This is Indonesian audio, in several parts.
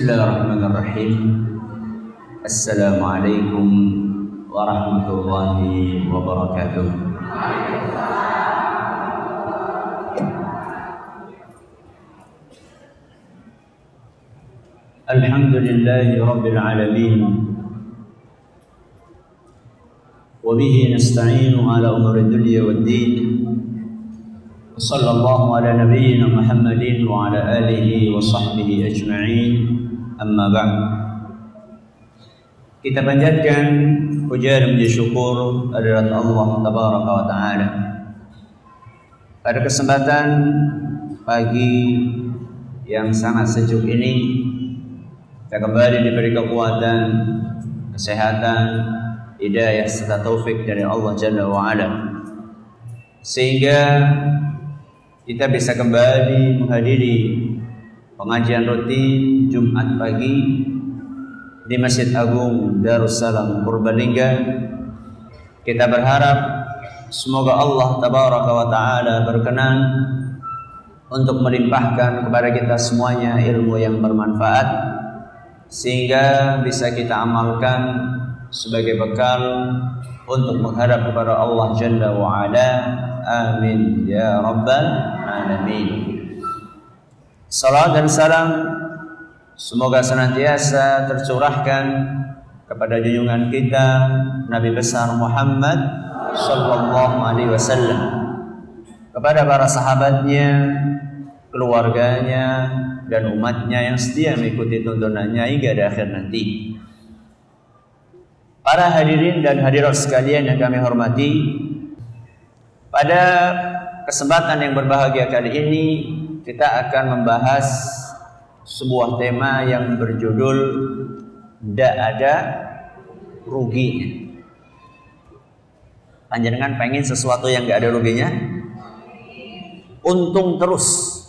Bismillahirrahmanirrahim. Assalamualaikum warahmatullahi wabarakatuh. Alhamdulillahi rabbil alamin. Wa bihi nasta'inu ala umuri dunya waddin. Sallallahu ala nabiyyina Muhammadin wa ala alihi wa sahbihi ajma'in. Amma ba'd. Kita panjatkan puja dan puji syukur kehadirat Allah tabaraka wa taala. Pada kesempatan pagi yang sangat sejuk ini, kita kembali diberi kekuatan, kesehatan, hidayah serta taufik dari Allah Jalla wa Ala, sehingga kita bisa kembali menghadiri pengajian rutin Jumat pagi di Masjid Agung Darussalam Purbalingga. Kita berharap semoga Allah tabaraka wa taala berkenan untuk melimpahkan kepada kita semuanya ilmu yang bermanfaat, sehingga bisa kita amalkan sebagai bekal untuk menghadap kepada Allah Jalla wa Ala. Amin ya rabbal alamin. Salam dan salam semoga senantiasa tercurahkan kepada junjungan kita Nabi besar Muhammad sallallahu alaihi wasallam, kepada para sahabatnya, keluarganya, dan umatnya yang setia mengikuti tuntunannya hingga di akhir nanti. Para hadirin dan hadirat sekalian yang kami hormati, pada kesempatan yang berbahagia kali ini kita akan membahas sebuah tema yang berjudul "Ndak ada ruginya". Panjenengan pengen sesuatu yang nggak ada ruginya? Untung terus.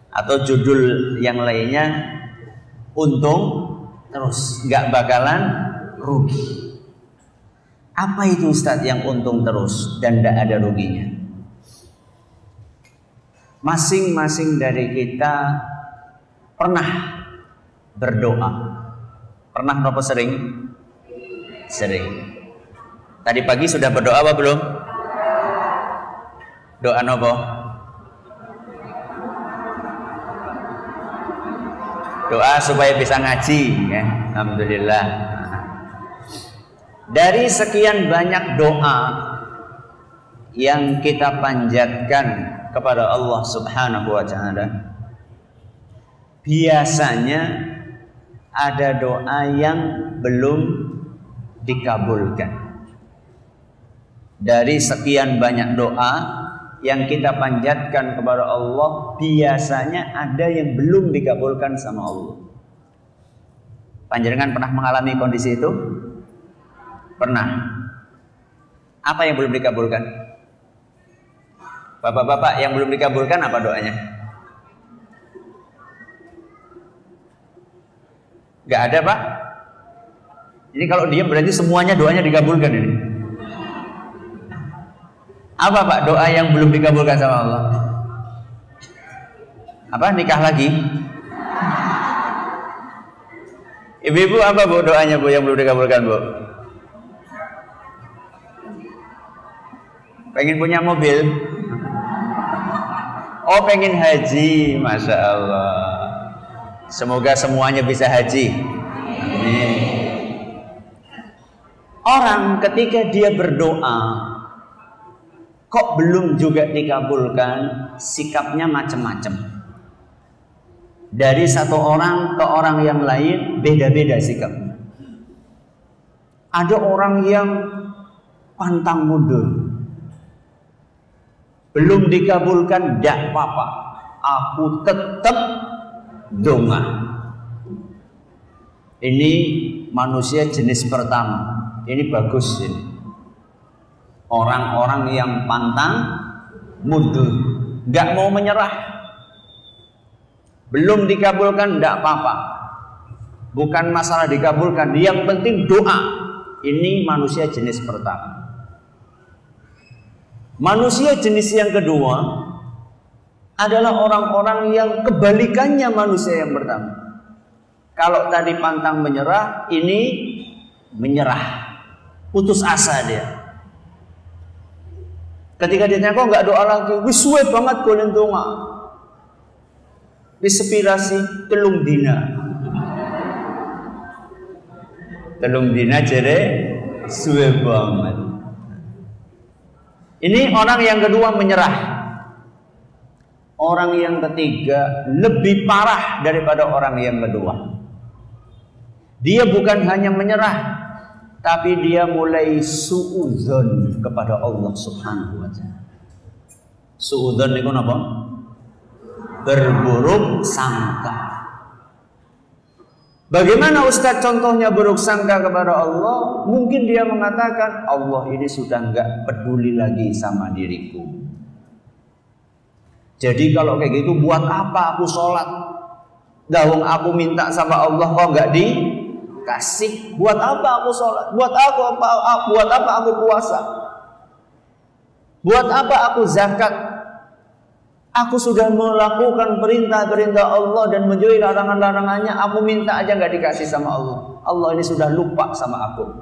Atau judul yang lainnya, untung terus, nggak bakalan rugi. Apa itu Ustadz yang untung terus dan tidak ada ruginya? Masing-masing dari kita pernah berdoa. Pernah apa sering? Sering. Tadi pagi sudah berdoa apa belum? Doa apa? Doa supaya bisa ngaji, ya. Alhamdulillah. Dari sekian banyak doa yang kita panjatkan kepada Allah Subhanahu wa taala, biasanya ada doa yang belum dikabulkan. Dari sekian banyak doa yang kita panjatkan kepada Allah, biasanya ada yang belum dikabulkan sama Allah. Panjenengan pernah mengalami kondisi itu? Pernah. Apa yang belum dikabulkan? Bapak-bapak, yang belum dikabulkan apa doanya? Gak ada, Pak? Ini kalau diam berarti semuanya doanya dikabulkan ini. Apa, Pak, doa yang belum dikabulkan sama Allah? Apa? Nikah lagi? Ibu-ibu, apa Bu doanya Bu yang belum dikabulkan, Bu? Pengen punya mobil? Oh, pengen haji. Masya Allah. Semoga semuanya bisa haji. Amin. Orang ketika dia berdoa kok belum juga dikabulkan, sikapnya macam-macam. Dari satu orang ke orang yang lain beda-beda sikapnya. Ada orang yang pantang mundur. Belum dikabulkan, tidak apa-apa, aku tetap donga. Ini manusia jenis pertama. Ini bagus ini. Orang-orang yang pantang mundur, nggak mau menyerah. Belum dikabulkan, tidak apa-apa. Bukan masalah dikabulkan, yang penting doa. Ini manusia jenis pertama. Manusia jenis yang kedua adalah orang-orang yang kebalikannya manusia yang pertama. Kalau tadi pantang menyerah, ini menyerah, putus asa dia. Ketika dia tanya, kok nggak doa lagi? Wis suwe banget golek donga. Wis sepirasi telung dina. Telung dina jere suwe banget. Ini orang yang kedua menyerah. Orang yang ketiga lebih parah daripada orang yang kedua. Dia bukan hanya menyerah, tapi dia mulai suudzon kepada Allah Subhanahu wa taala. Suudzon itu apa? Berburuk sangka. Bagaimana Ustaz contohnya buruk sangka kepada Allah? Mungkin dia mengatakan, Allah ini sudah enggak peduli lagi sama diriku. Jadi kalau kayak gitu, buat apa aku sholat? Dahung aku minta sama Allah kok enggak dikasih. Buat apa aku sholat? Buat apa aku puasa? Buat apa aku zakat? Aku sudah melakukan perintah-perintah Allah dan menjauhi larangan-larangannya. Aku minta aja nggak dikasih sama Allah. Allah ini sudah lupa sama aku.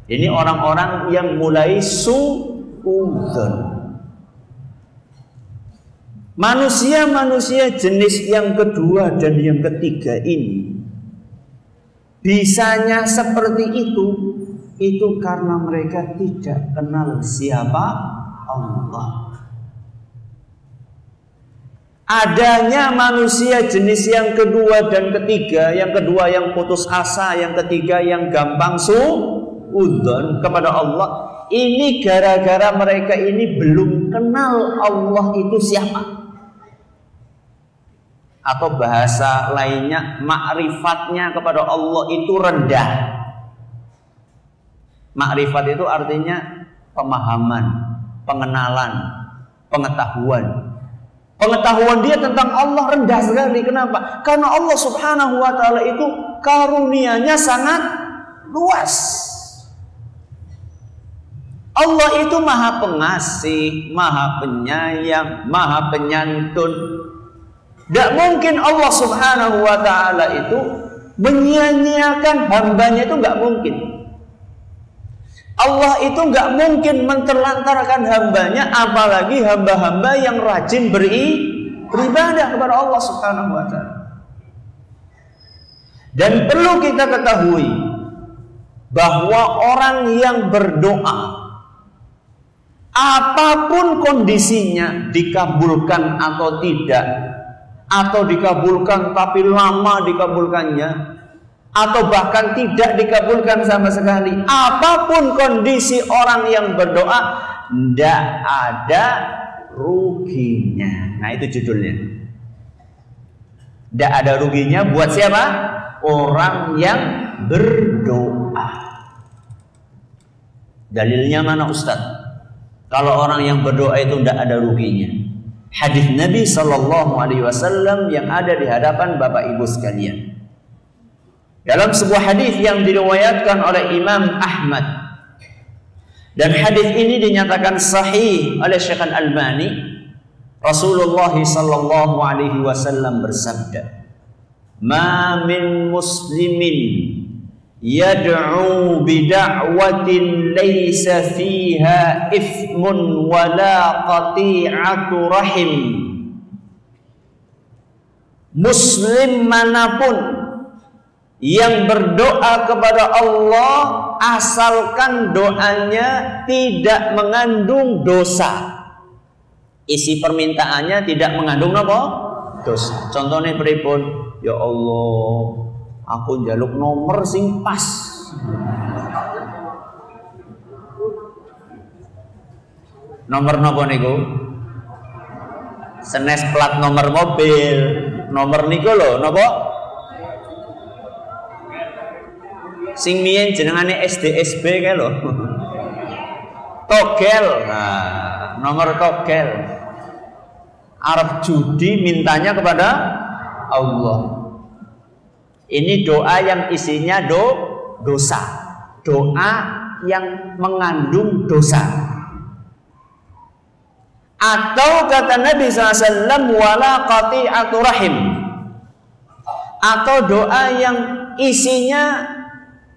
Ini orang-orang yang mulai suudzon. Manusia-manusia jenis yang kedua dan yang ketiga ini bisanya seperti itu karena mereka tidak kenal siapa Allah. Adanya manusia jenis yang kedua dan ketiga, yang kedua yang putus asa, yang ketiga yang gampang suudzon kepada Allah, ini gara-gara mereka ini belum kenal Allah itu siapa. Atau bahasa lainnya, ma'rifatnya kepada Allah itu rendah. Ma'rifat itu artinya pemahaman, pengenalan, pengetahuan. Pengetahuan dia tentang Allah rendah sekali. Kenapa? Karena Allah Subhanahu wa taala itu karunia-Nya sangat luas. Allah itu Maha Pengasih, Maha Penyayang, Maha Penyantun. Tidak mungkin Allah Subhanahu wa taala itu menyia-nyiakan hambanya, itu nggak mungkin. Allah itu nggak mungkin menterlantarkan hambanya, apalagi hamba-hamba yang rajin beribadah kepada Allah Subhanahu wa taala. Dan perlu kita ketahui bahwa orang yang berdoa, apapun kondisinya, dikabulkan atau tidak, atau dikabulkan tapi lama dikabulkannya, atau bahkan tidak dikabulkan sama sekali, apapun kondisi orang yang berdoa, tidak ada ruginya. Nah, itu judulnya. Tidak ada ruginya buat siapa? Orang yang berdoa. Dalilnya mana Ustaz? Kalau orang yang berdoa itu tidak ada ruginya. Hadis Nabi SAW yang ada di hadapan Bapak Ibu sekalian. Dalam sebuah hadis yang diriwayatkan oleh Imam Ahmad, dan hadis ini dinyatakan sahih oleh Syekh Al-Albani, Rasulullah sallallahu alaihi wasallam bersabda, "Ma min muslimin yad'u bi da'watin laysa fiha ithmun wala qati'atu rahim." Muslim manapun yang berdoa kepada Allah, asalkan doanya tidak mengandung dosa, isi permintaannya tidak mengandung apa? Dosa. Contohnya pripun? Ya Allah, aku njaluk nomor sing pas. Nomor napa niku? Senes plat nomor mobil. Nomor niku lho napa? Sing mien jenengane SDSB kae lho. Togel. Nah, nomor togel. Arab judi mintanya kepada Allah. Ini doa yang isinya dosa. Doa yang mengandung dosa. Atau kata Nabi SAW, wala qati'atu rahim. atau doa yang isinya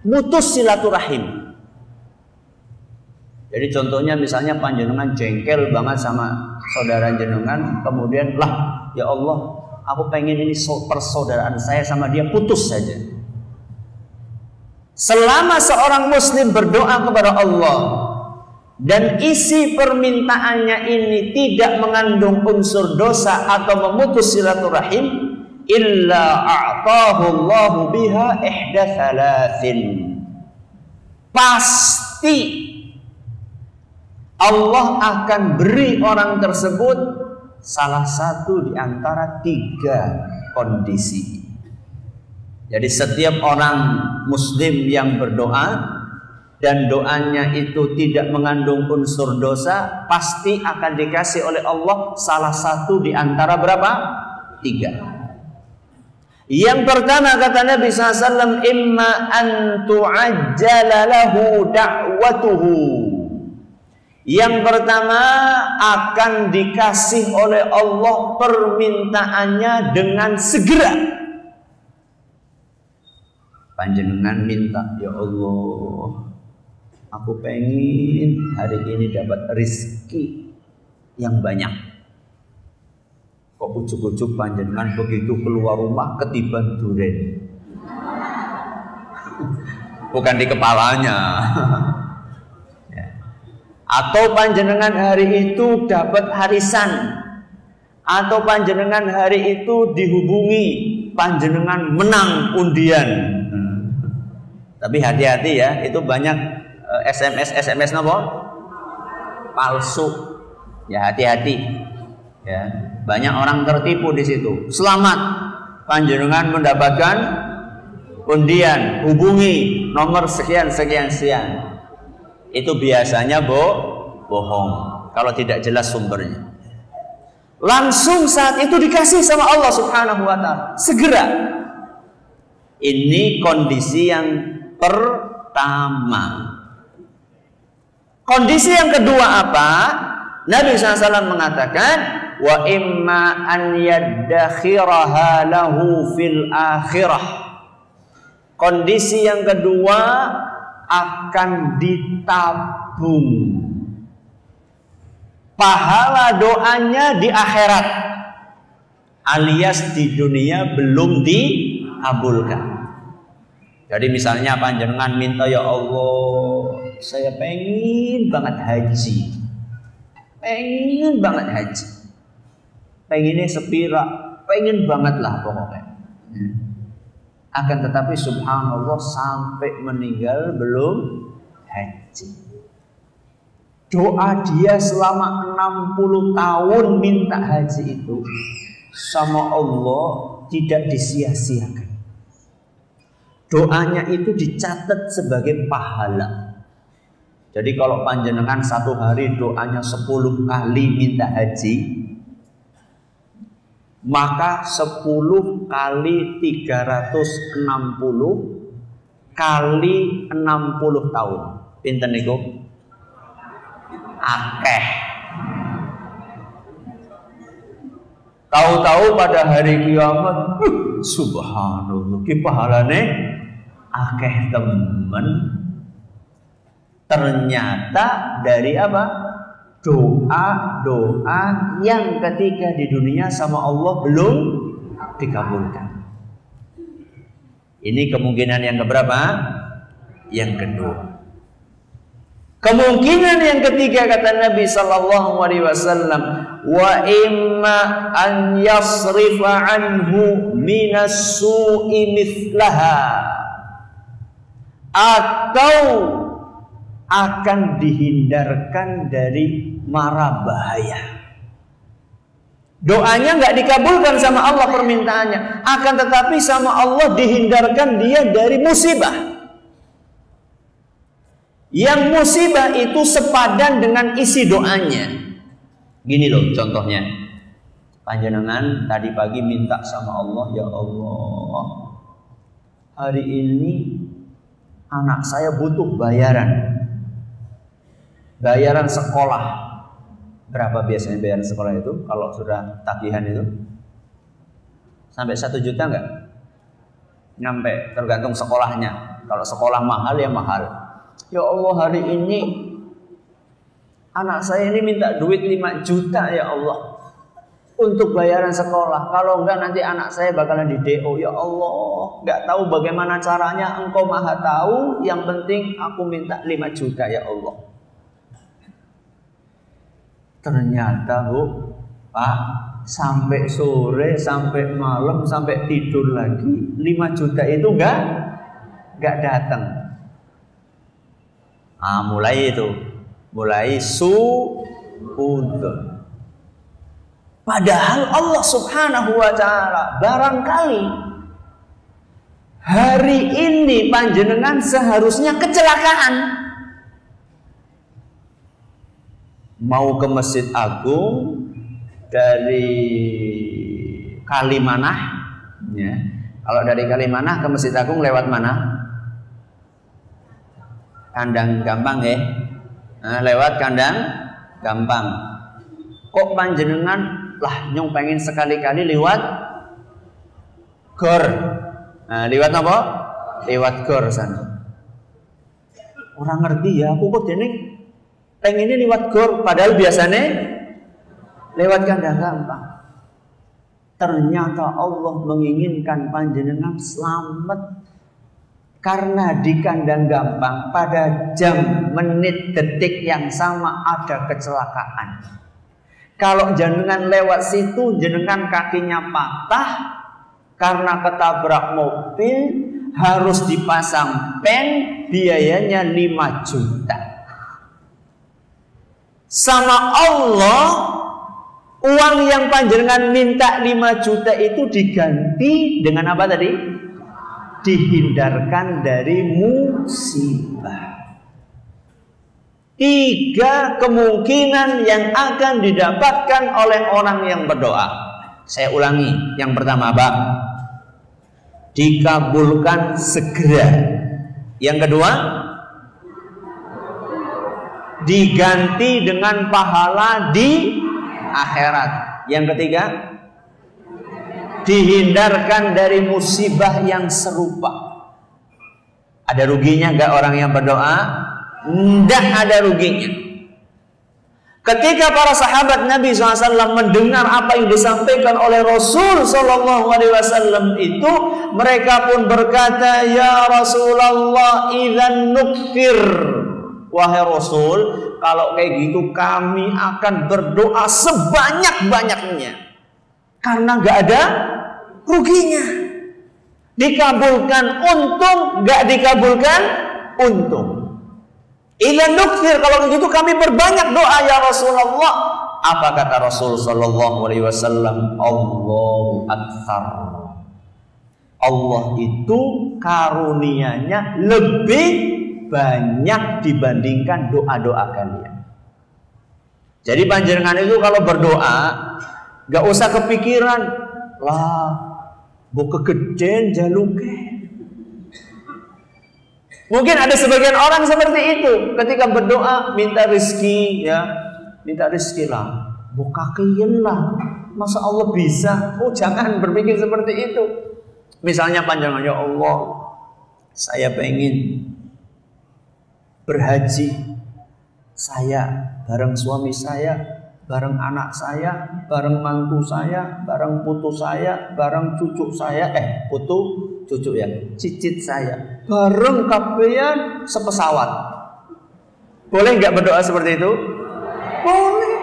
mutus silaturahim. Jadi contohnya misalnya panjenengan jengkel banget sama saudara jenengan, kemudian lah ya Allah, aku pengen ini persaudaraan saya sama dia putus saja. Selama seorang muslim berdoa kepada Allah dan isi permintaannya ini tidak mengandung unsur dosa atau memutus silaturahim, illa a'tahu Allahu biha ihda thalathin, pasti Allah akan beri orang tersebut salah satu di antara 3 kondisi. Jadi setiap orang muslim yang berdoa dan doanya itu tidak mengandung unsur dosa, pasti akan dikasih oleh Allah salah satu di antara berapa? 3. Yang pertama kata Nabi SAW, imma an tu'ajjala lahu da'watuhu. Yang pertama akan dikasih oleh Allah permintaannya dengan segera. Panjenengan minta, ya Allah, aku pengen hari ini dapat rezeki yang banyak. Kok ujuk-ujuk panjenengan begitu keluar rumah ketiban duren? Bukan di kepalanya. Atau panjenengan hari itu dapat harisan, atau panjenengan hari itu dihubungi panjenengan menang undian. Tapi hati-hati ya, itu banyak SMS napa? Palsu. Ya hati-hati. Ya, banyak orang tertipu di situ. Selamat, panjenengan mendapatkan undian, hubungi nomor sekian. Itu biasanya bohong kalau tidak jelas sumbernya. Langsung saat itu dikasih sama Allah Subhanahu wa ta'ala, segera. Ini kondisi yang pertama. Kondisi yang kedua apa? Nabi SAW mengatakan, wa imma an yaddakhiraha lahu fil akhirah. Kondisi yang kedua akan ditabung pahala doanya di akhirat, alias di dunia belum dikabulkan. Jadi misalnya panjenengan minta, ya Allah, saya pengen banget haji, pengennya sepira, pengen banget lah pokoknya. Akan tetapi subhanallah sampai meninggal belum haji. Doa dia selama 60 tahun minta haji itu sama Allah tidak disia-siakan. Doanya itu dicatat sebagai pahala. Jadi kalau panjenengan satu hari doanya 10 kali minta haji, maka 10 kali 360 kali 60 tahun. Pinten niku? Akeh. Tahu-tahu pada hari kiamat, subhanallah, ki pahalane akeh temen. Ternyata dari apa? Doa-doa yang ketika di dunia sama Allah belum dikabulkan. Ini kemungkinan yang keberapa? Yang kedua. Kemungkinan yang ketiga kata Nabi sallallahu alaihi wasallam, wa imma an yasrifa anhu minas su'i mithlaha, atau akan dihindarkan dari mara bahaya. Doanya nggak dikabulkan sama Allah permintaannya, akan tetapi sama Allah dihindarkan dia dari musibah. Yang musibah itu sepadan dengan isi doanya. Gini loh contohnya, panjenengan tadi pagi minta sama Allah, ya Allah, hari ini anak saya butuh bayaran sekolah. Berapa biasanya bayaran sekolah itu? Kalau sudah tagihan itu sampai 1 juta enggak? nyampe, tergantung sekolahnya. Kalau sekolah mahal ya mahal. Ya Allah, hari ini anak saya ini minta duit 5 juta ya Allah untuk bayaran sekolah. Kalau enggak nanti anak saya bakalan di DO. Ya Allah, enggak tahu bagaimana caranya, Engkau Maha tahu. Yang penting aku minta 5 juta ya Allah. Ternyata Bu, Pak, sampai sore, sampai malam, sampai tidur lagi, 5 juta itu enggak datang. Mulai suudon. Padahal Allah Subhanahu wa ta'ala barangkali hari ini panjenengan seharusnya kecelakaan, mau ke Masjid Agung dari Kalimanah ya. Kalau dari Kalimanah ke Masjid Agung lewat mana? Kandang Gampang ya. Lewat Kandang Gampang. Kok panjenengan lah nyong pengen sekali-kali lewat gor. Lewat apa? Lewat gor sana. Orang ngerti ya, aku kok dene pengennya lewat gor, padahal biasanya lewat Kandang Gampang. Ternyata Allah menginginkan panjenengan selamat, karena di Kandang Gampang pada jam, menit, detik yang sama ada kecelakaan. Kalau jenengan lewat situ, jenengan kakinya patah karena ketabrak mobil, harus dipasang pen, biayanya 5 juta. Sama Allah, uang yang panjenengan minta 5 juta itu diganti dengan apa tadi? Dihindarkan dari musibah. 3 kemungkinan yang akan didapatkan oleh orang yang berdoa. Saya ulangi, yang pertama Pak, dikabulkan segera. Yang kedua, diganti dengan pahala di akhirat. Yang ketiga, dihindarkan dari musibah yang serupa. Ada ruginya enggak orang yang berdoa? Tidak ada ruginya. Ketika para sahabat Nabi SAW mendengar apa yang disampaikan oleh Rasul SAW itu, mereka pun berkata, ya Rasulullah, idzan nukfir. Wahai Rasul, kalau kayak gitu kami akan berdoa sebanyak-banyaknya, karena nggak ada ruginya. Dikabulkan untung, nggak dikabulkan untung. Idzan nukfir, kalau begitu kami berbanyak doa ya Rasulullah. Apa kata Rasul sallallahu alaihi wasallam? Allahu akbar. Allah itu karunia-Nya lebih banyak dibandingkan doa-doa kalian. Jadi panjenengan itu kalau berdoa gak usah kepikiran lah bu kegeden jaluke. Mungkin ada sebagian orang seperti itu, ketika berdoa minta rezeki ya, minta rezeki lah, buka keyen lah, masa Allah bisa? Oh jangan berpikir seperti itu. Misalnya panjangan, ya Allah, saya pengen berhaji, saya bareng suami saya, bareng anak saya, bareng mantu saya, bareng putu saya, bareng cucu saya, cucu ya, cicit saya, bareng kabehan sepesawat. Boleh nggak berdoa seperti itu? Boleh.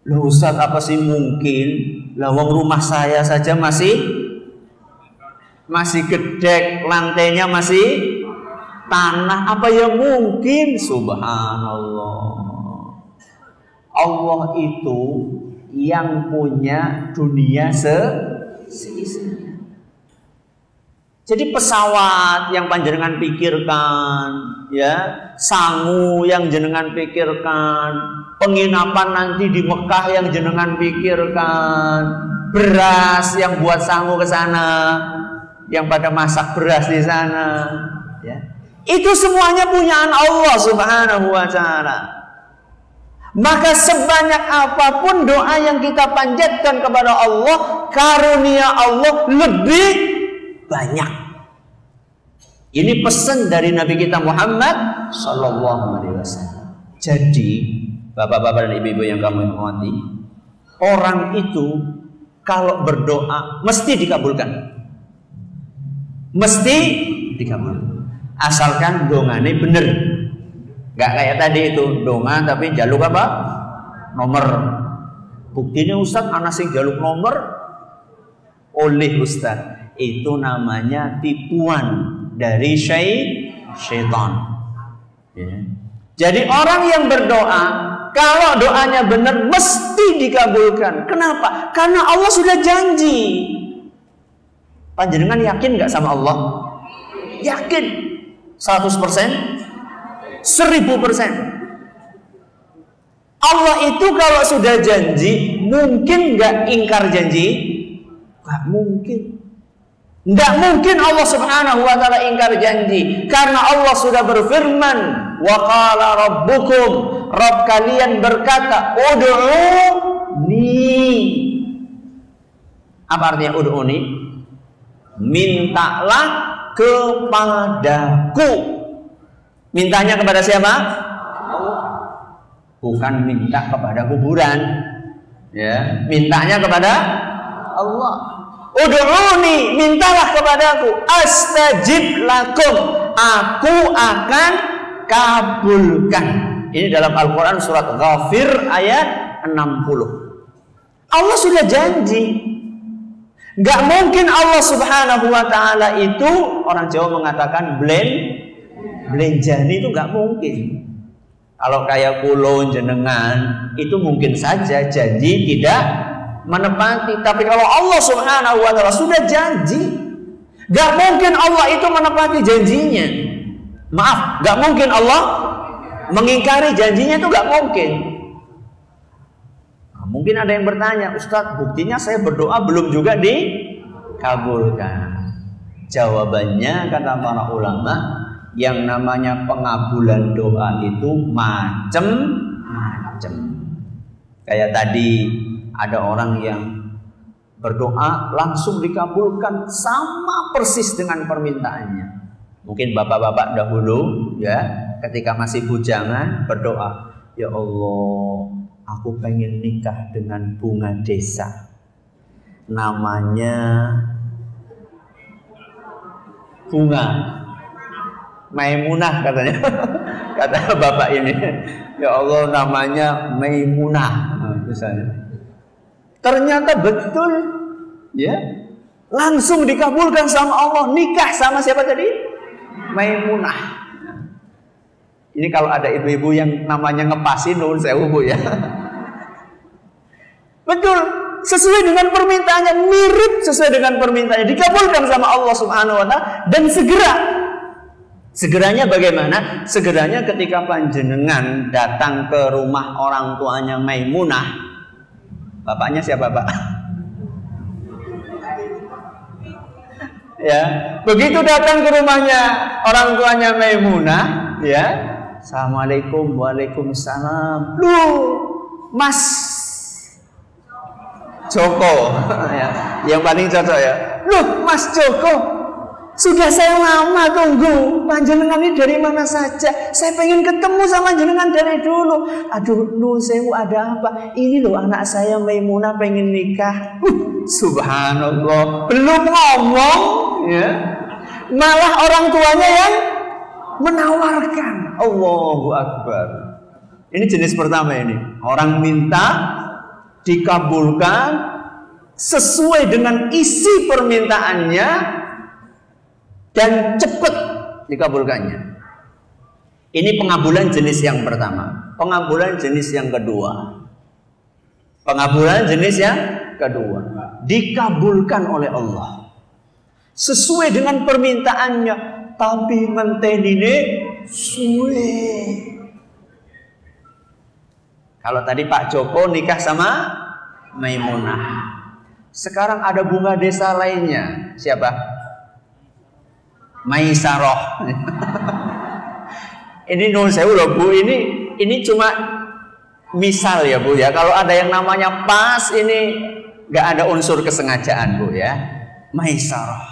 Loh Ustaz, apa sih mungkin? Lawang rumah saya saja masih gedek, lantainya masih tanah, apa yang mungkin? Subhanallah. Allah itu yang punya dunia seisinya. Jadi pesawat yang panjenengan pikirkan, ya, sangu yang jenengan pikirkan, penginapan nanti di Mekah yang jenengan pikirkan, beras yang buat sangu ke sana, yang pada masak beras di sana, ya. Itu semuanya punyaan Allah Subhanahu wa ta'ala. Maka sebanyak apapun doa yang kita panjatkan kepada Allah, karunia Allah lebih banyak. Ini pesan dari Nabi kita Muhammad Sallallahu Alaihi Wasallam. Jadi bapak-bapak dan ibu-ibu yang kami hormati, orang itu kalau berdoa mesti dikabulkan. Mesti dikabulkan. Asalkan dongane bener. Gak kayak tadi itu donga tapi jaluk apa? Nomor. Buktinya Ustaz anak sing jaluk nomor oleh Ustaz. Itu namanya tipuan dari syaitan. Ya. Jadi orang yang berdoa, kalau doanya benar mesti dikabulkan. Kenapa? Karena Allah sudah janji. Panjenengan yakin nggak sama Allah? Yakin 100%? 1000%. Allah itu kalau sudah janji, mungkin nggak ingkar janji? Nggak mungkin. Nggak mungkin Allah Subhanahu wa Ta'ala ingkar janji, karena Allah sudah berfirman, wa qala rabbukum, Rabb kalian berkata, ud'uni. Apa artinya ud'uni? Mintalah kepadaku. Mintanya kepada siapa? Allah. Bukan minta kepada kuburan. Ya, mintanya kepada Allah. Ud'uni, mintalah kepadaku, astajib lakum, aku akan kabulkan. Ini dalam Al-Quran surat Ghafir ayat 60. Allah sudah janji. Gak mungkin Allah Subhanahu wa Ta'ala itu, orang Jawa mengatakan belenjani, itu gak mungkin. Kalau kayak kulo jenengan itu mungkin saja janji tidak menepati. Tapi kalau Allah Subhanahu wa Ta'ala sudah janji, gak mungkin Allah itu menepati janjinya. Maaf, gak mungkin Allah mengingkari janjinya, itu gak mungkin. Nah, mungkin ada yang bertanya, Ustadz, buktinya saya berdoa belum juga dikabulkan. Jawabannya kata para ulama, yang namanya pengabulan doa itu macem-macem. Kayak tadi ada orang yang berdoa langsung dikabulkan sama persis dengan permintaannya. Mungkin bapak-bapak dahulu ya, ketika masih bujangan berdoa, ya Allah, aku pengen nikah dengan bunga desa, namanya Bunga Maimunah katanya. Kata bapak ini, ya Allah namanya Maimunah misalnya. Ternyata betul ya, langsung dikabulkan sama Allah, nikah sama siapa tadi? Maimunah. Ini kalau ada ibu-ibu yang namanya ngepasin, nuwun sewu Bu ya. Betul, sesuai dengan permintaannya, mirip sesuai dengan permintaannya, dikabulkan sama Allah Subhanahu wa Ta'ala, dan segeranya bagaimana? Segeranya ketika panjenengan datang ke rumah orang tuanya Maimunah. Bapaknya siapa, Pak? Ya, begitu datang ke rumahnya orang tuanya Maimunah, ya, Assalamualaikum, waalaikumsalam. Loh, Mas Joko, ya, yang paling cocok ya. Loh, Mas Joko, sudah saya lama tunggu. Panjenengan ini dari mana saja? Saya pengen ketemu sama jenengan dari dulu. Aduh, nun sewu, ada apa? Ini loh anak saya Maimunah pengen nikah. Subhanallah, belum ngomong, ya, malah orang tuanya yang menawarkan. Allahu Akbar. Ini jenis pertama ini. Orang minta dikabulkan sesuai dengan isi permintaannya dan cepat dikabulkannya. Ini pengabulan jenis yang pertama. Pengabulan jenis yang kedua. Pengabulan jenis yang kedua, dikabulkan oleh Allah sesuai dengan permintaannya, tapi mentenine suwe. Kalau tadi Pak Joko nikah sama Maimunah, sekarang ada bunga desa lainnya. Siapa? Maisaroh. Ini nun sewu loh Bu, ini cuma misal ya Bu ya. Kalau ada yang namanya pas, ini nggak ada unsur kesengajaan Bu ya. Maisaroh.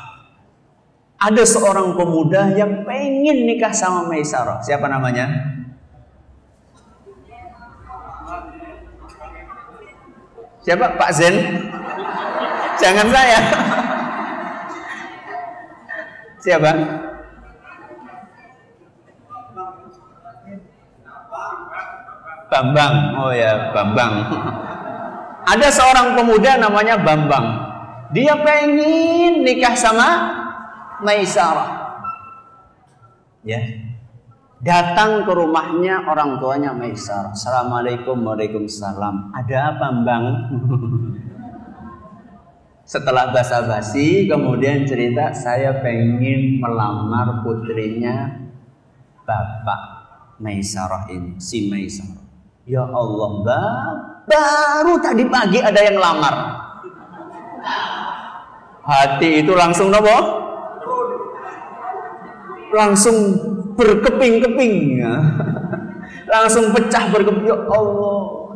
Ada seorang pemuda yang pengen nikah sama Maisarah. Siapa namanya? Siapa? Pak Zen? Jangan saya. Siapa? Bambang. Oh ya, Bambang. Ada seorang pemuda namanya Bambang. Dia pengen nikah sama Maisarah. Ya. Datang ke rumahnya orang tuanya Maisarah. Assalamualaikum, waalaikumsalam. Ada apa, Bang? Setelah basa-basi, kemudian cerita, saya pengen melamar putrinya Bapak Maisarah ini, si Maisarah. Ya Allah, Bang, baru tadi pagi ada yang lamar. Hati itu langsung nopo? Langsung berkeping-keping, ya. Langsung pecah berkeping. Ya Allah.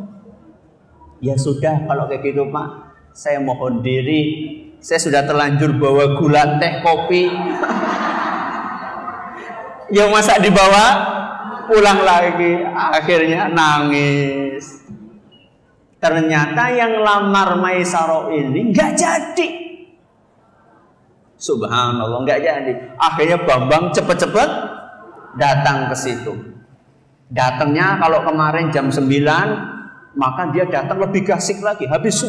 Ya sudah, kalau kayak gitu Pak, saya mohon diri. Saya sudah terlanjur bawa gula, teh, kopi. Yang masa dibawa pulang lagi. Akhirnya nangis. Ternyata yang lamar Maisarah ini nggak jadi. Subhanallah, nggak jadi. Akhirnya Bambang cepet-cepet datang ke situ. Datangnya kalau kemarin jam 9, maka dia datang lebih gasik lagi. Habis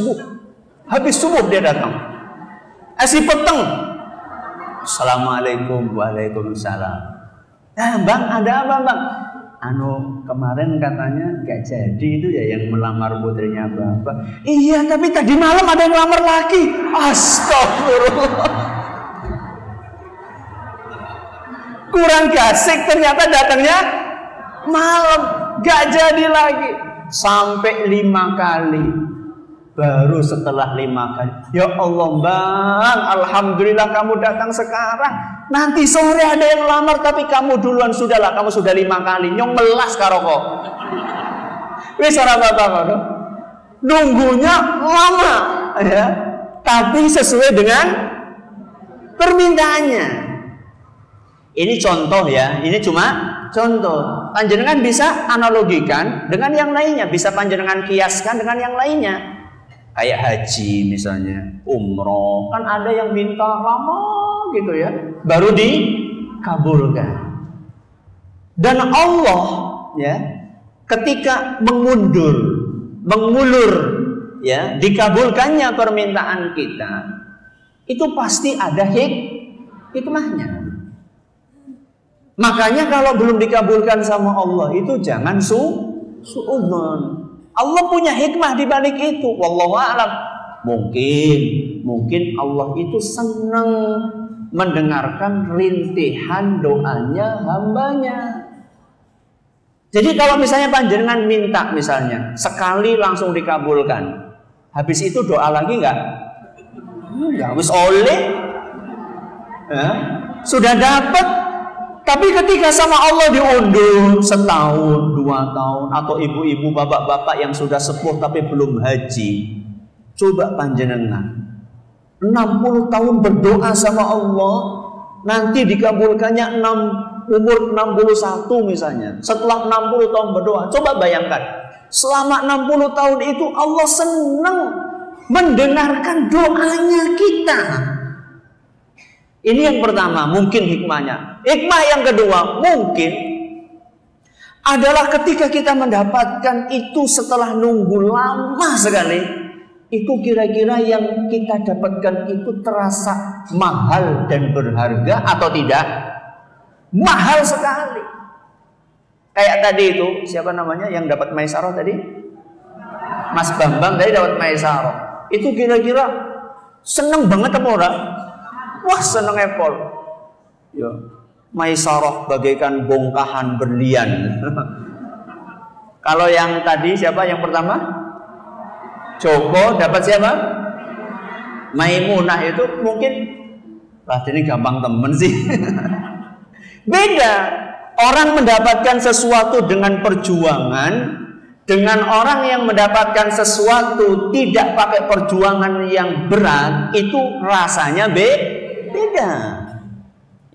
subuh dia datang. Si peteng. Assalamualaikum, waalaikumsalam. Bang, ada apa Bang? Kemarin katanya gak jadi itu ya yang melamar putrinya Bapak. Iya, tapi tadi malam ada yang melamar lagi. Astagfirullah. Kurang gasik, ternyata datangnya malam, gak jadi lagi. Sampai 5 kali. Baru setelah 5 kali, ya Allah Bang, alhamdulillah kamu datang sekarang. Nanti sore ada yang lamar, tapi kamu duluan. Sudahlah, kamu sudah 5 kali. Nyong melas karo kok. Wis ora apa-apa. Nunggunya lama, ya. Tapi sesuai dengan permintaannya. Ini contoh ya, ini cuma contoh. Panjenengan bisa analogikan dengan yang lainnya, bisa panjenengan kiaskan dengan yang lainnya. Kayak haji misalnya, umroh, kan ada yang minta lama gitu ya, baru dikabulkan. Dan Allah ya, ketika mengulur ya, dikabulkannya permintaan kita, itu pasti ada hikmahnya. Makanya kalau belum dikabulkan sama Allah itu jangan suudzon. Allah punya hikmah di balik itu. Wallahu a'lam. Mungkin Allah itu senang mendengarkan rintihan doanya hambanya. Jadi kalau misalnya panjenengan minta misalnya sekali langsung dikabulkan, habis itu doa lagi enggak? Ya wis oleh, ya, sudah dapat. Tapi ketika sama Allah diundur setahun, 2 tahun, atau ibu-ibu, bapak-bapak yang sudah sepuh tapi belum haji, coba panjenengan 60 tahun berdoa sama Allah, nanti dikabulkannya umur 61 misalnya. Setelah 60 tahun berdoa, coba bayangkan, selama 60 tahun itu Allah senang mendengarkan doanya kita. Ini yang pertama, mungkin hikmahnya. Hikmah yang kedua, mungkin adalah ketika kita mendapatkan itu setelah nunggu lama sekali, itu kira-kira yang kita dapatkan itu terasa mahal dan berharga atau tidak? Mahal sekali. Kayak tadi itu, siapa namanya yang dapat Maisarah tadi? Mas Bambang tadi dapat Maisarah. Itu kira-kira seneng banget apa ora? Wah, seneng Apple. Ya, Maisarah bagaikan bongkahan berlian. Kalau yang tadi siapa yang pertama? Joko dapat siapa? Maimunah itu mungkin lah ini gampang temen sih. Beda. Orang mendapatkan sesuatu dengan perjuangan dengan orang yang mendapatkan sesuatu tidak pakai perjuangan yang berat, itu rasanya beda.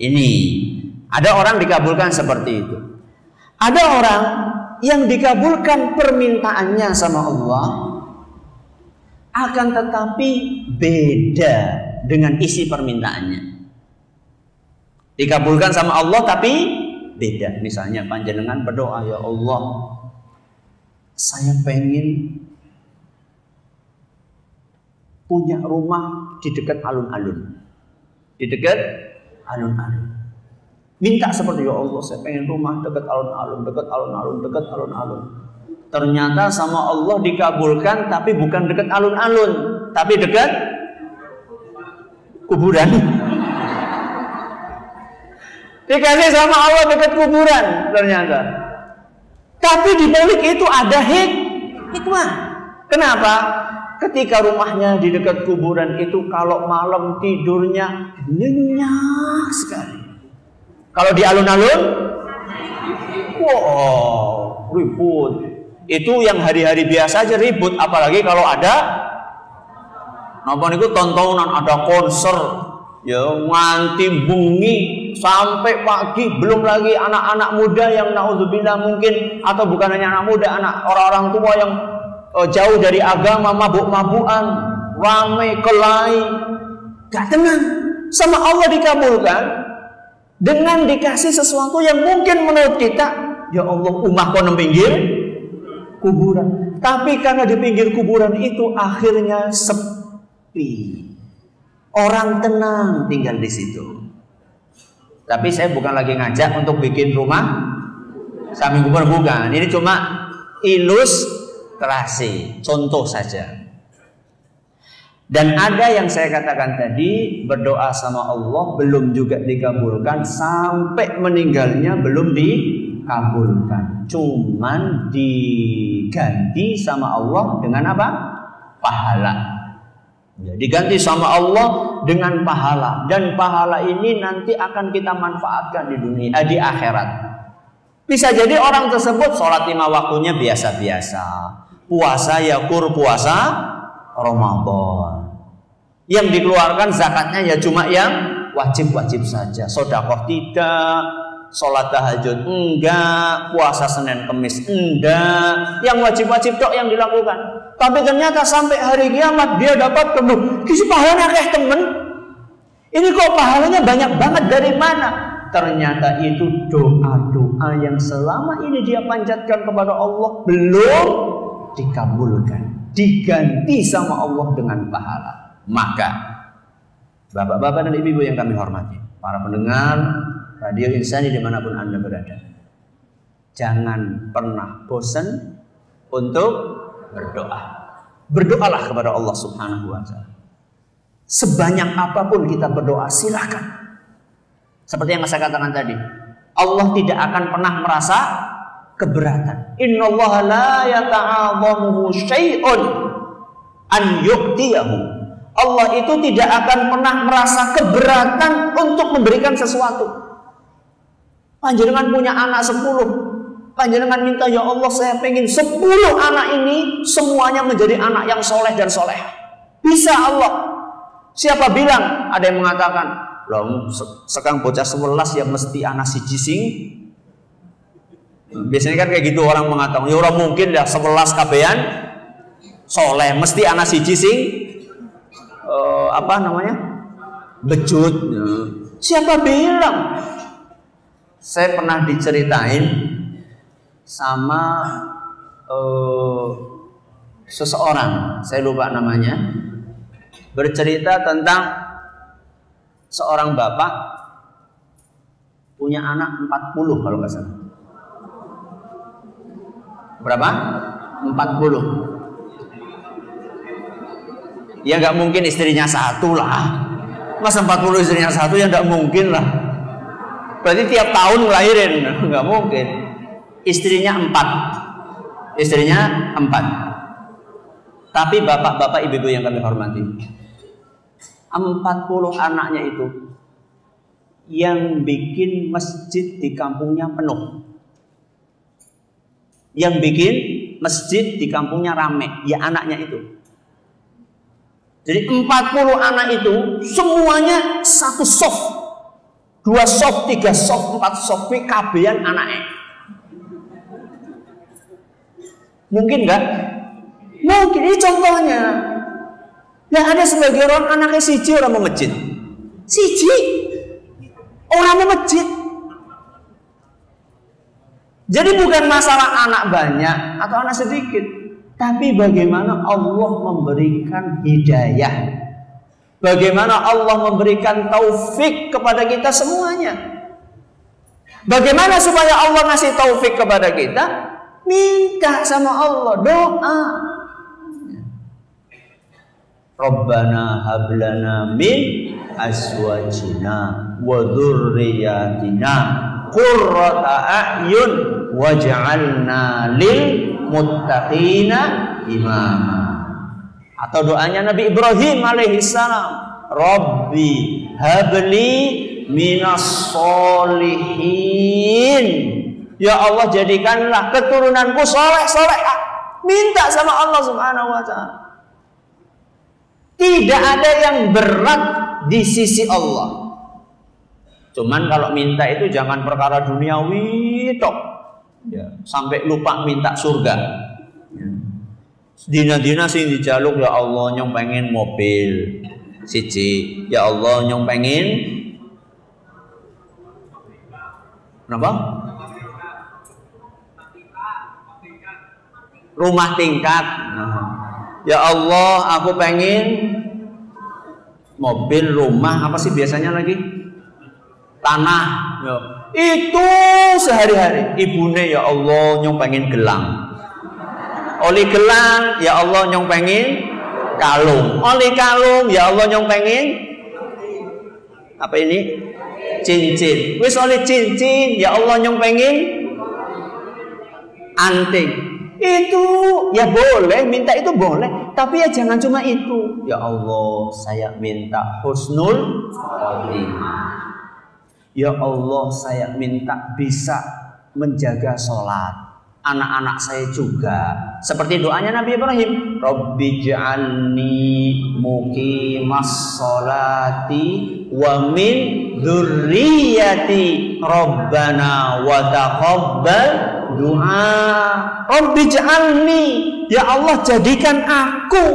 Ini ada orang dikabulkan seperti itu. Ada orang yang dikabulkan permintaannya sama Allah, akan tetapi beda dengan isi permintaannya. Dikabulkan sama Allah tapi beda. Misalnya panjenengan berdoa, ya Allah, saya pengen punya rumah di dekat alun-alun. Di dekat alun-alun. Minta seperti, ya Allah, saya pengen rumah dekat alun-alun, dekat alun-alun, dekat alun-alun. Ternyata sama Allah dikabulkan tapi bukan dekat alun-alun, tapi dekat kuburan. Dikasih sama Allah dekat kuburan ternyata. Tapi di balik itu ada hikmah. Kenapa? Ketika rumahnya di dekat kuburan itu kalau malam tidurnya nyenyak sekali. Kalau di alun-alun, wow, ribut. Itu yang hari-hari biasa aja ribut, apalagi kalau ada napa niku tontonan, ada konser, ya nganti bengi sampai pagi, belum lagi anak-anak muda yang naudzubillah mungkin, atau bukan hanya anak muda, anak orang-orang tua yang jauh dari agama, mabuk-mabukan, ramai kelahi, gak tenang. Sama Allah dikabulkan dengan dikasih sesuatu yang mungkin menurut kita, ya Allah, umah kok nang pinggir kuburan. Tapi karena di pinggir kuburan itu akhirnya sepi, orang tenang tinggal di situ. Tapi saya bukan lagi ngajak untuk bikin rumah samping kuburan, bukan. Ini cuma ilustrasi, contoh saja. Dan ada yang saya katakan tadi, berdoa sama Allah belum juga dikabulkan, sampai meninggalnya belum dikabulkan. Cuman diganti sama Allah dengan apa? Pahala. Ya, diganti sama Allah dengan pahala. Dan pahala ini nanti akan kita manfaatkan di dunia, di akhirat. Bisa jadi orang tersebut sholat 5 waktunya biasa-biasa, puasa ya puasa Ramadan. Yang dikeluarkan zakatnya ya cuma yang wajib-wajib saja. Sedekah tidak, sholat tahajud enggak, puasa Senin Kemis enggak. Yang wajib-wajib tok yang dilakukan. Tapi ternyata sampai hari kiamat dia dapat penuh. Kisi pahalanya kayak temen. Ini kok pahalanya banyak banget, dari mana? Ternyata itu doa-doa yang selama ini dia panjatkan kepada Allah belum dikabulkan. Diganti sama Allah dengan pahala. Maka bapak-bapak dan ibu-ibu yang kami hormati, para pendengar Radio Insani dimanapun Anda berada, jangan pernah bosan untuk berdoa. Berdoalah kepada Allah Subhanahu wa Ta'ala. Sebanyak apapun kita berdoa, silakan. Seperti yang saya katakan tadi, Allah tidak akan pernah merasa keberatan. Innallaha la yata'adhamuhu syai'un an yu'tiyahu. Allah itu tidak akan pernah merasa keberatan untuk memberikan sesuatu. Panjenengan punya anak 10, panjenengan minta, ya Allah, saya pengen 10 anak ini semuanya menjadi anak yang soleh dan soleh. Bisa Allah. Siapa bilang? Ada yang mengatakan, loh, sekarang bocah 11 ya mesti anak siji sing. Biasanya kan kayak gitu orang mengatakan, ya orang mungkin ya 11 kabehan soleh, mesti anak siji sing apa namanya? Bejut. Siapa bilang? Saya pernah diceritain sama seseorang, saya lupa namanya, bercerita tentang seorang bapak punya anak 40 kalau nggak salah. Berapa? 40. Ya nggak mungkin istrinya 1 lah. Masa 40 istrinya 1, ya nggak mungkin lah. Berarti tiap tahun ngelahirin, nggak mungkin. Istrinya 4. Istrinya 4. Tapi bapak-bapak, ibu-ibu yang kami hormati, 40 anaknya itu yang bikin masjid di kampungnya penuh. Yang bikin masjid di kampungnya rame, ya anaknya itu. Jadi 40 anak itu semuanya satu soft. 2 soft, 3 soft, 4 soft kabehan anaknya. Mungkin enggak? Mungkin, ini contohnya. Nah, ada sebagian orang anaknya siji orang mau masjid. Siji orang mau masjid. Jadi bukan masalah anak banyak atau anak sedikit, tapi bagaimana Allah memberikan hidayah. Bagaimana Allah memberikan taufik kepada kita semuanya. Bagaimana supaya Allah ngasih taufik kepada kita? Minta sama Allah, doa. Rabbana hablana min azwajina wa dzurriyyatina qurrata a'yun waj'alna lil muttaqina imama. Atau doanya Nabi Ibrahim alaihissalam, Rabbi habli minas solihin. Ya Allah, jadikanlah keturunanku soleh-solehah. Minta sama Allah subhanahu wa ta'ala. Tidak ada yang berat di sisi Allah. Cuman kalau minta itu jangan perkara duniawi tok, ya, sampai lupa minta surga. Ya. Dina-dina sing dijaluk, ya Allah nyong pengen mobil siji, ya Allah nyong pengen kenapa? Rumah tingkat. Ya Allah aku pengen mobil, rumah, apa sih biasanya lagi? Tanah. Ya. Itu sehari-hari. Ibune ya Allah nyong pengen gelang. Oli gelang, ya Allah nyong pengen kalung. Oli kalung, ya Allah nyong pengen apa ini? Cincin. Wis oli cincin, ya Allah nyong pengen anting. Itu ya boleh, minta itu boleh, tapi ya jangan cuma itu. Ya Allah, saya minta husnul khotimah. Ya Allah, saya minta bisa menjaga sholat anak-anak saya juga, seperti doanya Nabi Ibrahim, Rabbi ja'alni muqimas sholati wa min dzurriyyati Rabbana wa taqabbal du'a. Rabbi ja'alni, ya Allah jadikan aku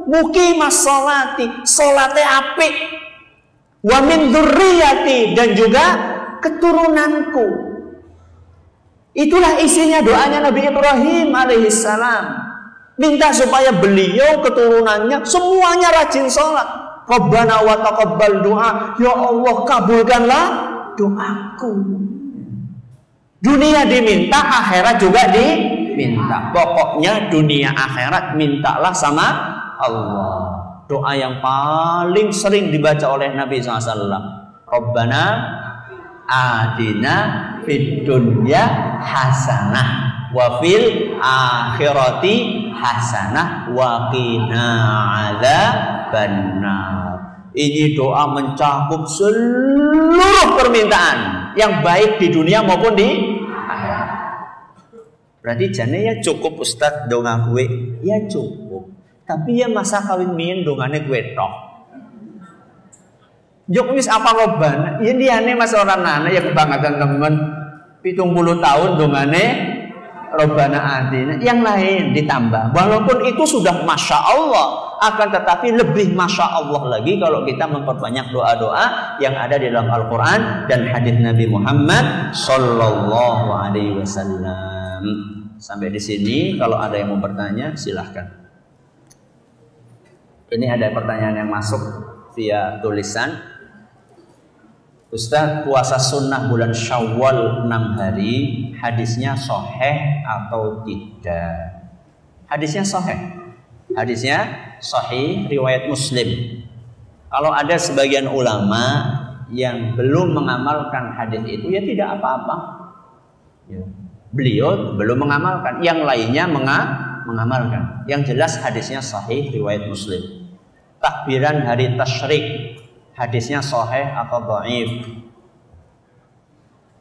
muqimas sholati, sholatnya apik, wa min dzurriyyati, dan juga keturunanku. Itulah isinya doanya Nabi Ibrahim alaihissalam. Minta supaya beliau keturunannya semuanya rajin sholat. Rabbana wa taqabbal du'a. Ya Allah kabulkanlah doaku. Dunia diminta, akhirat juga diminta. Pokoknya dunia akhirat mintalah sama Allah. Doa yang paling sering dibaca oleh Nabi SAW. Rabbana atina fid dunya hasanah wa fil akhirati hasanah wa qina adzabannar. Ini doa mencakup seluruh permintaan yang baik di dunia maupun di akhirat. Berarti jane ya cukup Ustaz donga gue, ya cukup. Tapi ya masa kawin mien dongane gue tok. Jok wis apa roban? Ya diane mas orang nana ya kebangetan temen. 70 tahun dongane Robbana atina, yang lain ditambah. Walaupun itu sudah masya Allah, akan tetapi lebih masya Allah lagi kalau kita memperbanyak doa-doa yang ada di dalam Al-Quran dan hadis Nabi Muhammad Sallallahu Alaihi Wasallam. Sampai di sini, kalau ada yang mau bertanya silahkan. Ini ada pertanyaan yang masuk via tulisan. Ustaz, puasa sunnah bulan Syawal 6 hari, hadisnya sahih atau tidak? Hadisnya sahih. Hadisnya sahih, riwayat Muslim. Kalau ada sebagian ulama yang belum mengamalkan hadis itu, ya tidak apa-apa. Ya. Beliau belum mengamalkan, yang lainnya mengamalkan. Yang jelas hadisnya sahih, riwayat Muslim. Takbiran hari tasyrik, hadisnya sahih atau dhaif.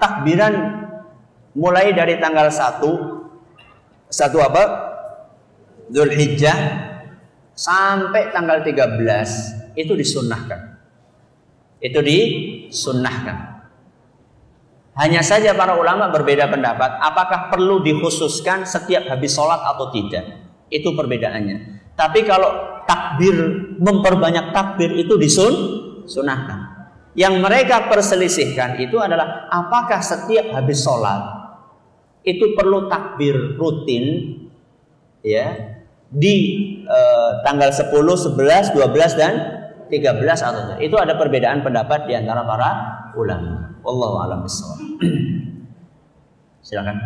Takbiran mulai dari tanggal 1 apa? Dzulhijjah sampai tanggal 13 itu disunnahkan. Itu disunnahkan. Hanya saja para ulama berbeda pendapat, apakah perlu dikhususkan setiap habis sholat atau tidak. Itu perbedaannya. Tapi kalau takbir, memperbanyak takbir itu disunahkan. Yang mereka perselisihkan itu adalah apakah setiap habis sholat itu perlu takbir rutin, ya, di tanggal 10, 11, 12 dan 13 atau tidak. Itu ada perbedaan pendapat di antara para ulama. Wallahu a'lam bishawab. Silakan.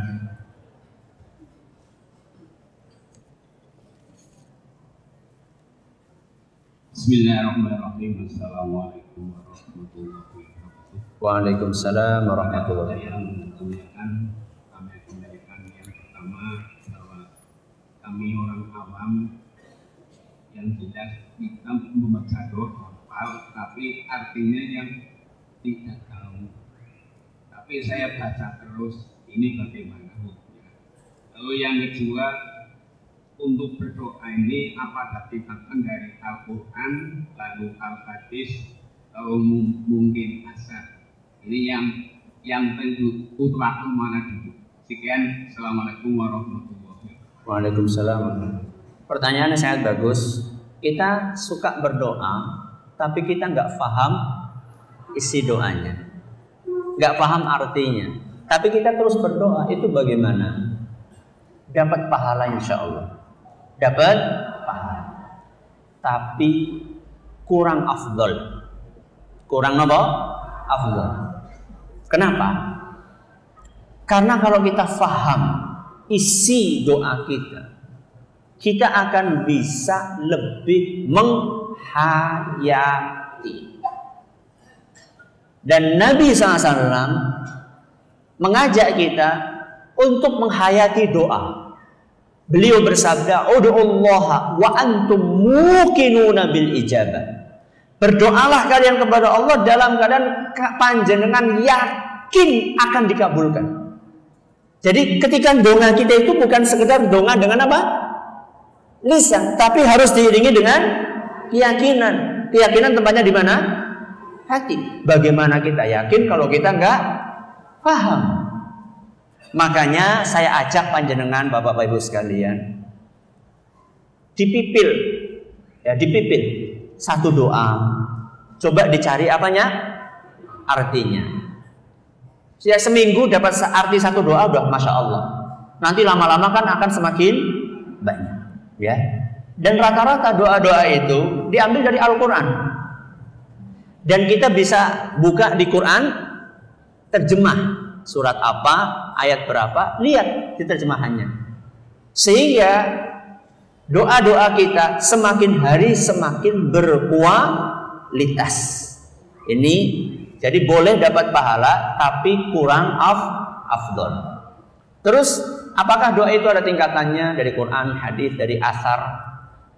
Bismillahirrahmanirrahim. Assalamualaikum warahmatullahi wabarakatuh. Waalaikumsalam warahmatullahi wabarakatuh. Yang pertama bahwa kami orang awam yang jelas kita membaca doa, tapi artinya yang tidak tahu. Tapi saya baca terus, ini bagaimana hukumnya. Lalu yang kedua, untuk berdoa ini apakah ditingkatkan dari Al-Quran, lalu Al-Hadis, atau mungkin asar. Ini yang tentu utama mana dulu. Sekian, Assalamualaikum warahmatullahi wabarakatuh. Waalaikumsalam. Pertanyaannya sangat bagus. Kita suka berdoa, tapi kita nggak paham isi doanya, nggak paham artinya. Tapi kita terus berdoa, itu bagaimana? Dapat pahala insya Allah. Dapat pahala. Tapi kurang afdol. Kurang apa? Afdol. Kenapa? Karena kalau kita faham isi doa kita akan bisa lebih menghayati. Dan Nabi SAW mengajak kita untuk menghayati doa. Beliau bersabda, "Ud'ullaha wa antum muqinuna bil ijabah." Berdoalah kalian kepada Allah dalam keadaan panjenengan yakin akan dikabulkan. Jadi ketika doa kita itu bukan sekedar doa dengan apa? Lisan, tapi harus diiringi dengan keyakinan. Keyakinan tempatnya di mana? Hati. Bagaimana kita yakin kalau kita nggak paham? Makanya saya ajak panjenengan Bapak Ibu sekalian, dipipil satu doa. Coba dicari apanya? Artinya. Ya, seminggu dapat arti satu doa udah Masya Allah. Nanti lama-lama kan akan semakin banyak, ya. Dan rata-rata doa-doa itu diambil dari Al-Quran. Dan kita bisa buka di Quran, terjemah surat apa, ayat berapa, lihat di terjemahannya. Sehingga doa-doa kita semakin hari semakin berkualitas. Ini jadi boleh dapat pahala tapi kurang afdol. Terus apakah doa itu ada tingkatannya dari Quran, hadis, dari asar?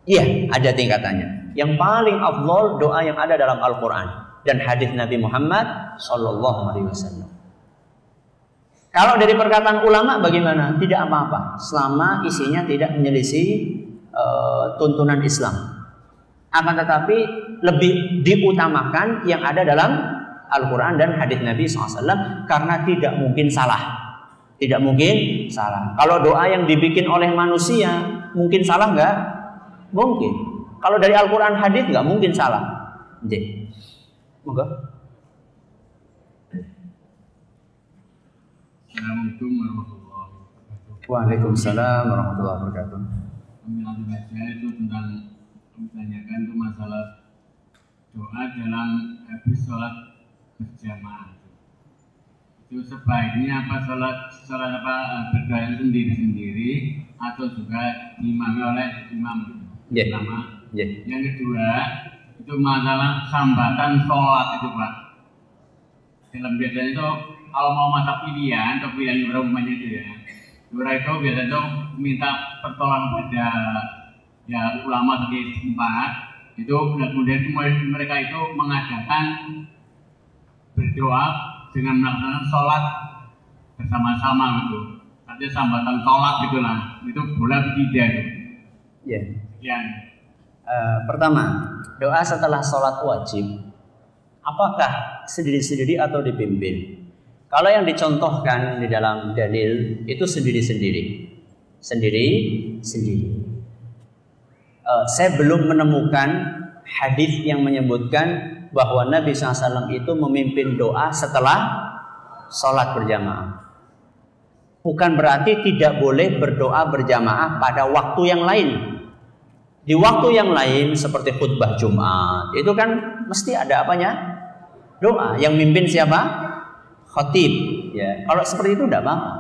Iya, ada tingkatannya. Yang paling afdol doa yang ada dalam Al-Quran dan hadis Nabi Muhammad SAW. Kalau dari perkataan ulama bagaimana? Tidak apa-apa selama isinya tidak menyelisih tuntunan Islam. Akan tetapi lebih diutamakan yang ada dalam Al-Quran dan hadis Nabi SAW karena tidak mungkin salah. Tidak mungkin salah. Kalau doa yang dibikin oleh manusia mungkin salah nggak? Mungkin. Kalau dari Al-Quran hadis nggak mungkin salah. Jadi, moga. Assalamualaikum warahmatullahi wabarakatuh. Waalaikumsalam warahmatullahi wabarakatuh. Kami baca itu tentang menanyakan itu masalah doa dalam habis sholat berjamaah. Itu sebaiknya apa sholat apa berdoa sendiri-sendiri atau juga diimami oleh imam pertama. Yang kedua itu masalah sambatan sholat itu Pak. Dalam biasanya itu kalau mau masa pilihan atau pilihan berapa itu ya, mereka biasanya itu minta pertolongan pada ya ulama di tempat itu, kemudian mereka itu mengadakan berdoa dengan melaksanakan sholat bersama-sama gitu. Artinya sambatan sholat gitulah. Itu boleh tidak? Ya. Ya. Pertama, doa setelah sholat wajib, apakah sendiri-sendiri atau dipimpin? Kalau yang dicontohkan di dalam dalil itu sendiri-sendiri. Saya belum menemukan hadis yang menyebutkan bahwa Nabi SAW itu memimpin doa setelah sholat berjamaah. Bukan berarti tidak boleh berdoa berjamaah pada waktu yang lain. Di waktu yang lain seperti khutbah Jumat, itu kan mesti ada apanya? Doa. Yang mimpin siapa? Khatib. Ya. Kalau seperti itu tidak apa-apa.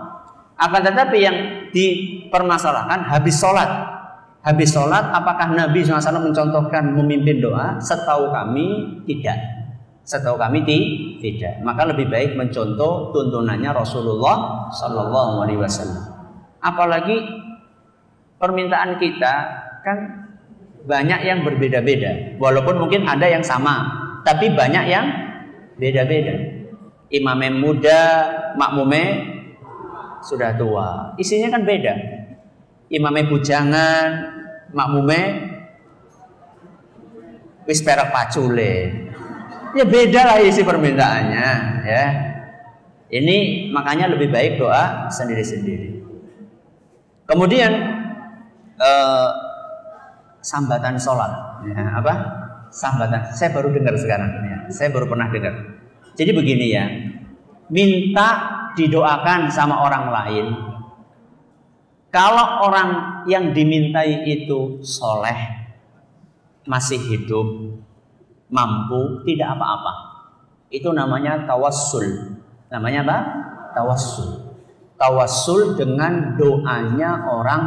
Akan tetapi yang dipermasalahkan habis sholat. Habis sholat, apakah Nabi SAW mencontohkan memimpin doa? Setahu kami tidak. Setahu kami tidak. Maka lebih baik mencontoh tuntunannya Rasulullah SAW. Apalagi permintaan kita kan banyak yang berbeda-beda. Walaupun mungkin ada yang sama, tapi banyak yang beda-beda. Imamnya muda, makmumnya sudah tua. Isinya kan beda. Imamnya bujangan, makmumnya wis perak pacule. Ya beda lah isi permintaannya, ya. Ini makanya lebih baik doa sendiri-sendiri. Kemudian sambatan sholat, ya, apa? Sambatan. Saya baru dengar sekarang, ya. Saya baru pernah dengar. Jadi begini ya, minta didoakan sama orang lain. Kalau orang yang dimintai itu soleh, masih hidup, mampu, tidak apa-apa. Itu namanya tawassul. Namanya apa? Tawassul. Tawassul dengan doanya orang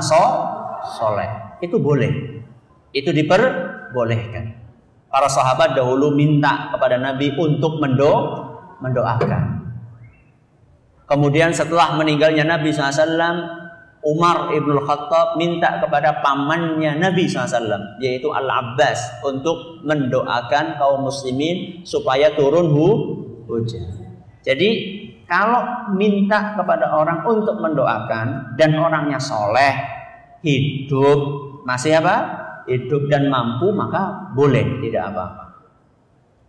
soleh. Itu boleh. Itu diperbolehkan. Para sahabat dahulu minta kepada Nabi untuk mendoakan. Kemudian setelah meninggalnya Nabi SAW, Umar ibn Khattab minta kepada pamannya Nabi SAW, yaitu Al-Abbas, untuk mendoakan kaum muslimin supaya turun hujan. Jadi kalau minta kepada orang untuk mendoakan dan orangnya soleh, hidup, masih apa? Hidup dan mampu, maka boleh, tidak apa-apa.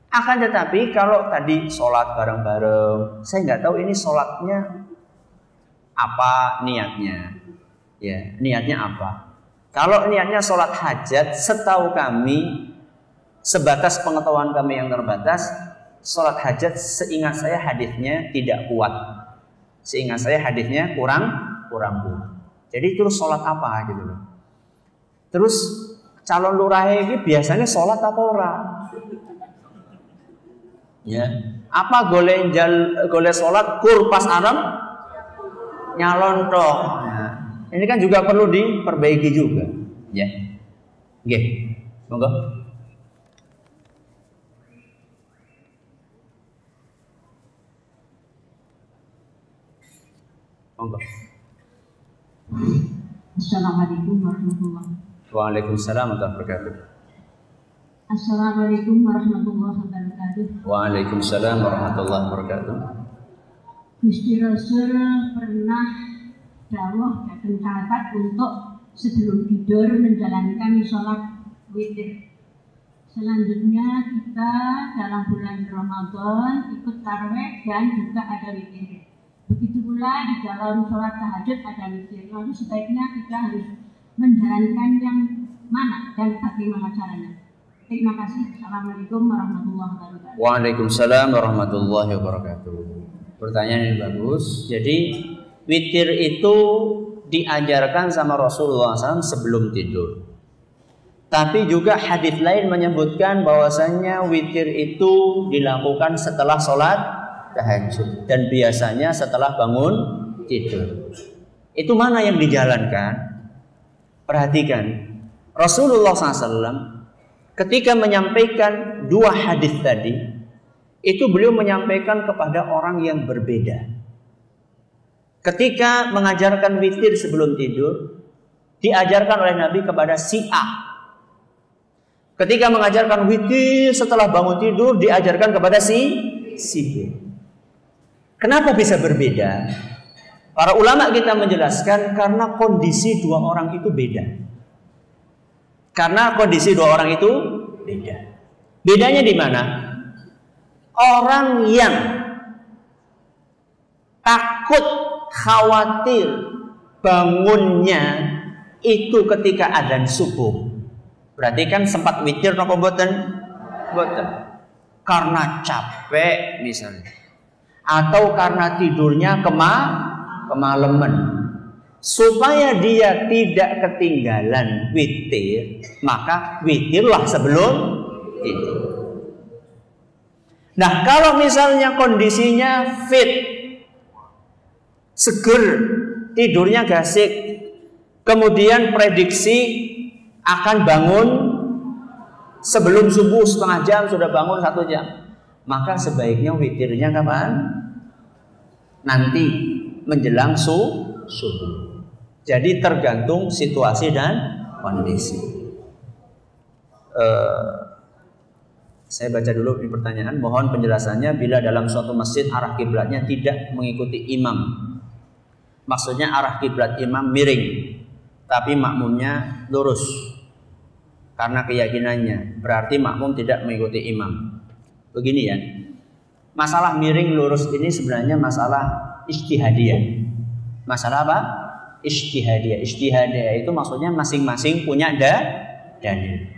Akan tetapi kalau tadi sholat bareng-bareng, saya nggak tahu ini sholatnya apa niatnya. Ya, niatnya apa? Kalau niatnya sholat hajat, setahu kami, sebatas pengetahuan kami yang terbatas, sholat hajat seingat saya hadisnya tidak kuat. Seingat saya hadisnya kurang kuat. Jadi terus sholat apa gitu loh. Terus calon lurah ini biasanya sholat apa ora? Ya, apa golek sholat kur pas aram nyalon toh. Nah, ini kan juga perlu diperbaiki juga, ya. Oke, monggo. Monggo. Assalamualaikum warahmatullahi wabarakatuh. Waalaikumsalam warahmatullahi wabarakatuh. Assalamualaikum warahmatullahi wabarakatuh. Waalaikumsalam warahmatullahi wabarakatuh. Gusti Rasul pernah dawuh datang sahabat untuk sebelum tidur menjalankan sholat witir. Selanjutnya kita dalam bulan Ramadan ikut tarawih dan juga ada witir. Begitu pula di dalam sholat tahajud ada witir. Lalu sebaiknya kita harus menjalankan yang mana dan bagaimana caranya? Terima kasih. Assalamualaikum warahmatullahi wabarakatuh. Waalaikumsalam warahmatullahi wabarakatuh. Pertanyaan yang bagus. Jadi witir itu diajarkan sama Rasulullah SAW sebelum tidur. Tapi juga hadis lain menyebutkan bahwasanya witir itu dilakukan setelah sholat tahajud dan biasanya setelah bangun tidur. Itu mana yang dijalankan? Perhatikan, Rasulullah SAW ketika menyampaikan dua hadis tadi, itu beliau menyampaikan kepada orang yang berbeda. Ketika mengajarkan witir sebelum tidur, diajarkan oleh Nabi kepada si A. Ketika mengajarkan witir setelah bangun tidur, diajarkan kepada si B. Kenapa bisa berbeda? Para ulama kita menjelaskan karena kondisi dua orang itu beda. Karena kondisi dua orang itu beda. Bedanya di mana? Orang yang takut, khawatir bangunnya itu ketika adzan subuh. Berarti kan sempat witir napa mboten? Mboten. Karena capek misalnya. Atau karena tidurnya kemalaman. Supaya dia tidak ketinggalan witir, maka witirlah sebelum tidur. Nah, kalau misalnya kondisinya fit, seger, tidurnya gasik, kemudian prediksi akan bangun sebelum subuh setengah jam, sudah bangun 1 jam, maka sebaiknya witirnya kapan? Nanti menjelang subuh. Jadi tergantung situasi dan kondisi. Saya baca dulu ini pertanyaan. Mohon penjelasannya, bila dalam suatu masjid arah kiblatnya tidak mengikuti imam. Maksudnya arah kiblat imam miring, tapi makmumnya lurus. Karena keyakinannya, berarti makmum tidak mengikuti imam. Begini ya. Masalah miring lurus ini sebenarnya masalah ijtihadiyah. Masalah apa? Ijtihadiyah. Ijtihadiyah itu maksudnya masing-masing punya dalil.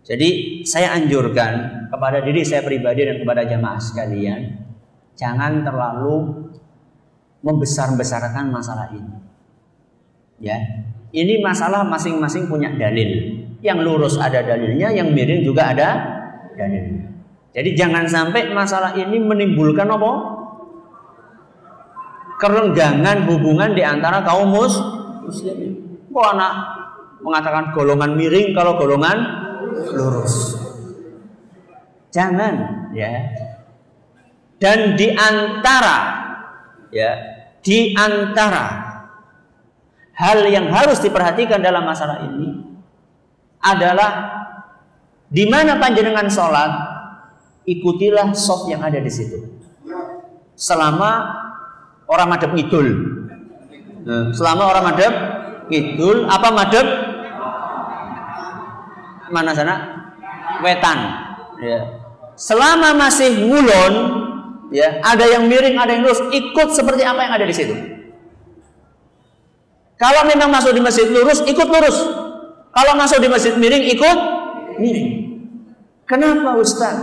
Jadi saya anjurkan kepada diri saya pribadi dan kepada jamaah sekalian, jangan terlalu membesar-besarkan masalah ini. Ya, ini masalah masing-masing punya dalil. Yang lurus ada dalilnya, yang miring juga ada dalilnya. Jadi jangan sampai masalah ini menimbulkan apa? Kerenggangan hubungan di antara kaum muslimin. Kok anak mengatakan golongan miring kalau golongan lurus? Jangan, ya. Dan di antara hal yang harus diperhatikan dalam masalah ini adalah di mana panjenengan sholat, ikutilah shaf yang ada di situ. Selama orang madhep ngidul. Selama orang madhep ngidul, apa madhep? Mana sana? Wetan. Ya. Selama masih ngulon, ya, ada yang miring, ada yang lurus, ikut seperti apa yang ada di situ. Kalau memang masuk di masjid lurus, ikut lurus. Kalau masuk di masjid miring, ikut miring. Kenapa Ustaz?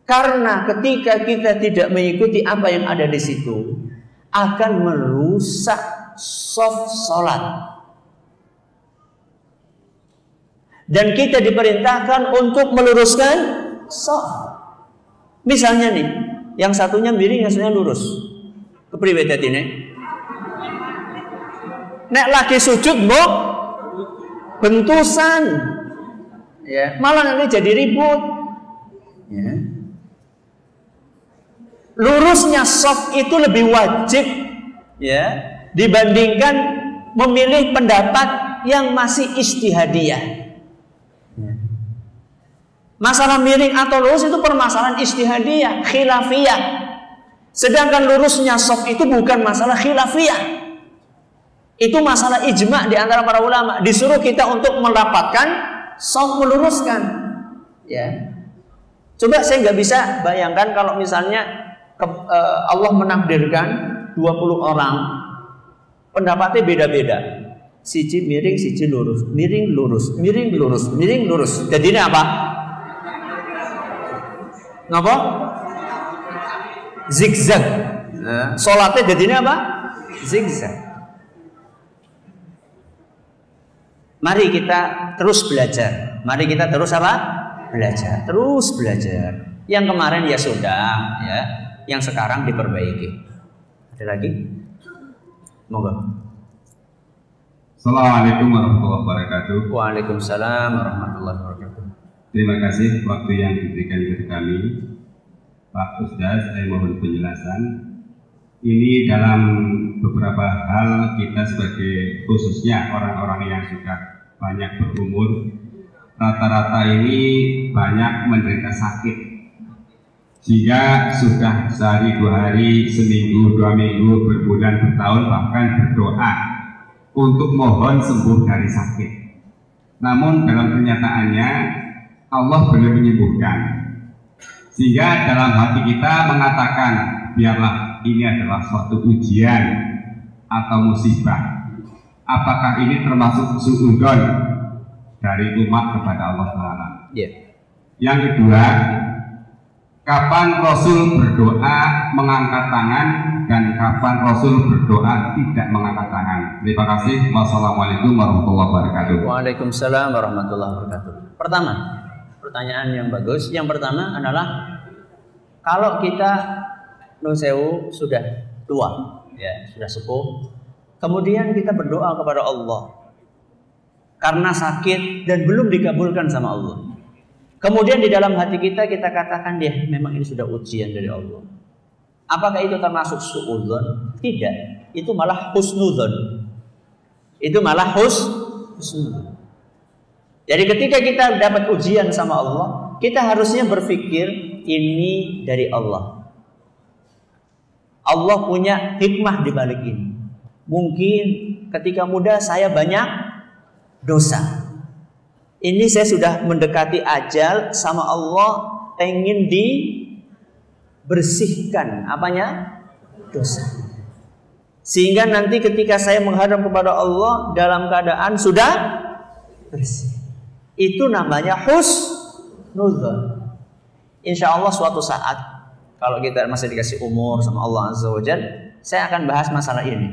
Karena ketika kita tidak mengikuti apa yang ada di situ, akan merusak shaf salat. Dan kita diperintahkan untuk meluruskan shaf. Misalnya nih, yang satunya miring, yang satunya lurus. Kepriwe dadine? Nek lagi sujud mbok bentusan. Ya, malah nanti jadi ribut. Ya. Lurusnya shaf itu lebih wajib, ya, dibandingkan memilih pendapat yang masih ijtihadiyah. Masalah miring atau lurus itu permasalahan ijtihadiyah, khilafiyah. Sedangkan lurusnya shaf itu bukan masalah khilafiyah. Itu masalah ijma' di antara para ulama. Disuruh kita untuk merapatkan shaf, meluruskan. Ya. Coba saya nggak bisa bayangkan kalau misalnya Allah menakdirkan 20 orang, pendapatnya beda-beda. Siji miring, siji lurus, miring lurus, miring lurus, miring lurus. Jadi ini apa? Ngapa? Zigzag. Nah, sholatnya jadi ini apa? Zigzag. Mari kita terus belajar. Mari kita terus apa? Belajar. Terus belajar. Yang kemarin ya sudah, ya. Yang sekarang diperbaiki. Ada lagi? Moga. Assalamualaikum warahmatullahi wabarakatuh. Waalaikumsalam warahmatullahi wabarakatuh. Terima kasih waktu yang diberikan kepada kami, Pak Ustaz. Saya mohon penjelasan. Ini dalam beberapa hal kita sebagai khususnya orang-orang yang sudah banyak berumur, rata-rata ini banyak menderita sakit. Jika sudah sehari, 2 hari, seminggu, 2 minggu, berbulan, bertahun, bahkan berdoa untuk mohon sembuh dari sakit. Namun dalam kenyataannya Allah belum menyembuhkan. Sehingga dalam hati kita mengatakan, biarlah ini adalah suatu ujian atau musibah? Apakah ini termasuk suudzon dari umat kepada Allah Taala? Yang kedua, kapan Rasul berdoa mengangkat tangan dan kapan Rasul berdoa tidak mengangkat tangan? Terima kasih. Wassalamualaikum warahmatullahi wabarakatuh. Waalaikumsalam warahmatullahi wabarakatuh. Pertama, pertanyaan yang bagus. Yang pertama adalah kalau kita nun sewu sudah tua, ya sudah sepuh, kemudian kita berdoa kepada Allah karena sakit dan belum dikabulkan sama Allah. Kemudian di dalam hati kita katakan dia memang ini sudah ujian dari Allah. Apakah itu termasuk suudzon? Tidak. Itu malah husnudzon. Itu malah husnudzon. Jadi ketika kita dapat ujian sama Allah, kita harusnya berpikir ini dari Allah. Allah punya hikmah di balik ini. Mungkin ketika muda saya banyak dosa. Ini saya sudah mendekati ajal sama Allah, pengen dibersihkan apanya? Dosa. Sehingga nanti ketika saya menghadap kepada Allah dalam keadaan sudah bersih. Itu namanya husnudzon. Insya Allah suatu saat kalau kita masih dikasih umur sama Allah Azza wa Jalla, saya akan bahas masalah ini.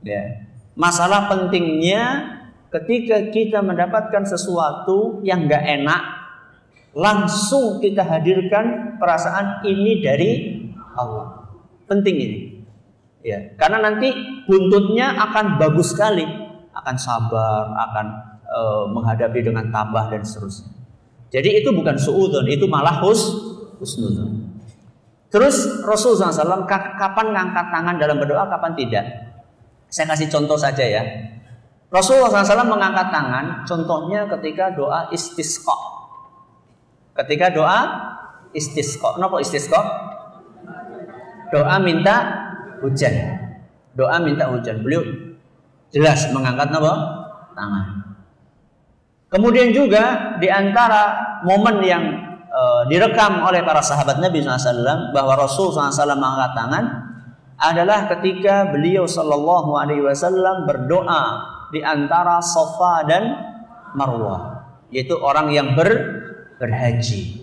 Ya. Masalah pentingnya ketika kita mendapatkan sesuatu yang gak enak, langsung kita hadirkan perasaan ini dari Allah. Penting ini. Ya, karena nanti buntutnya akan bagus sekali, akan sabar, akan menghadapi dengan tabah dan seterusnya. Jadi itu bukan suudzon, itu malah husnudzon. Terus Rasulullah SAW kapan ngangkat tangan dalam berdoa, kapan tidak? Saya kasih contoh saja ya. Rasulullah SAW mengangkat tangan, contohnya ketika doa istisqa. Ketika doa istisqa. Kenapa istisqa? Doa minta hujan. Doa minta hujan. Beliau jelas mengangkat apa? Tangan. Kemudian juga di antara momen yang direkam oleh para sahabat Nabi SAW bahwa Rasulullah SAW mengangkat tangan adalah ketika beliau Sallallahu Alaihi Wasallam berdoa di antara Safa dan Marwah, yaitu orang yang berhaji.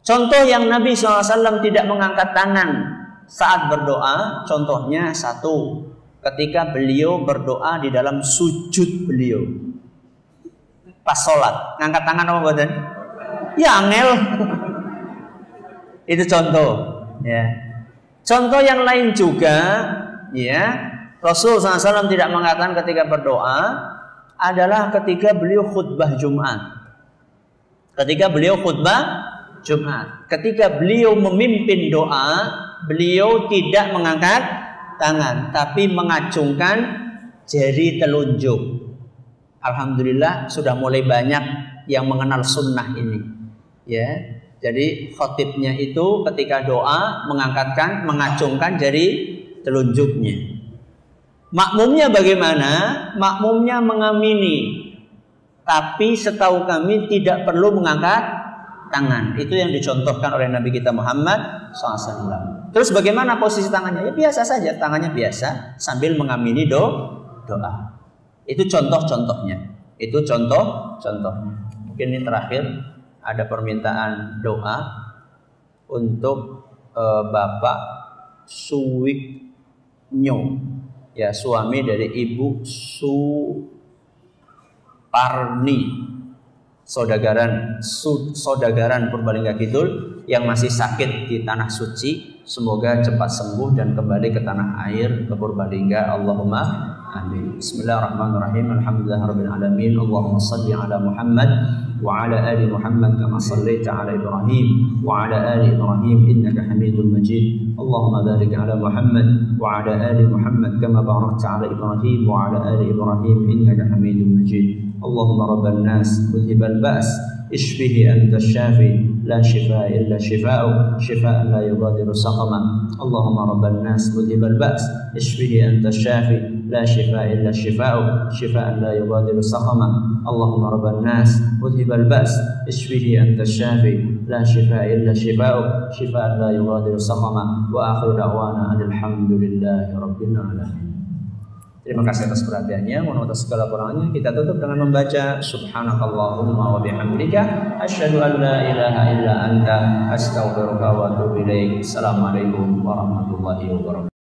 Contoh yang Nabi SAW tidak mengangkat tangan saat berdoa, contohnya satu, ketika beliau berdoa di dalam sujud beliau pas sholat, ngangkat tangan apa badan? Ya angel. Itu contoh. Ya. Contoh yang lain juga, ya. Rasulullah SAW tidak mengatakan ketika berdoa adalah ketika beliau khutbah Jumat. Ketika beliau khutbah Jumat, ketika beliau memimpin doa, beliau tidak mengangkat tangan, tapi mengacungkan jari telunjuk. Alhamdulillah sudah mulai banyak yang mengenal sunnah ini. Ya, jadi khotibnya itu ketika doa mengacungkan jari telunjuknya. Makmumnya bagaimana? Makmumnya mengamini, tapi setahu kami tidak perlu mengangkat tangan. Itu yang dicontohkan oleh Nabi kita Muhammad SAW. Terus bagaimana posisi tangannya? Ya biasa saja, tangannya biasa sambil mengamini doa. Itu contoh-contohnya. Itu contoh-contohnya. Mungkin ini terakhir ada permintaan doa untuk Bapak Suwiknyo. Ya, suami dari Ibu Suparni, saudagaran Purbalingga Kidul yang masih sakit di tanah suci. Semoga cepat sembuh dan kembali ke tanah air, ke Purbalingga. Allahumma amin. Bismillahirrahmanirrahim. Alhamdulillahirabbil alamin. Allahumma shalli ala Muhammad wa ala ali Muhammad kama shallaita ala Ibrahim wa ala ali Ibrahim innaka Hamidum Majid. Allahumma barik ala Muhammad wa ala ali Muhammad kama barakta ala Ibrahim wa ala ali Ibrahim innaka Hamidum Majid. Allahumma rabban nas mudhibal ba's ishfihi anta syafi لا شفاء إلا شفاؤك شفاء لا يغادر سقما اللهم رب الناس مذهب البأس اشفه أنت الشافي لا شفاء إلا شفاؤك شفاء لا يغادر سقما اللهم رب الناس مذهب البأس اشفه أنت الشافي لا شفاء إلا شفاؤك شفاء لا يغادر سقما وآخر دعوانا أن الحمد لله رب العالمين. Terima kasih atas perhatiannya. Mohon atas segala kurangnya. Kita tutup dengan membaca Subhanakallahumma wa bihamdika asyhadu an la ilaha illa anta astaghfiruka wa atubu ilaik. Assalamualaikum warahmatullahi wabarakatuh.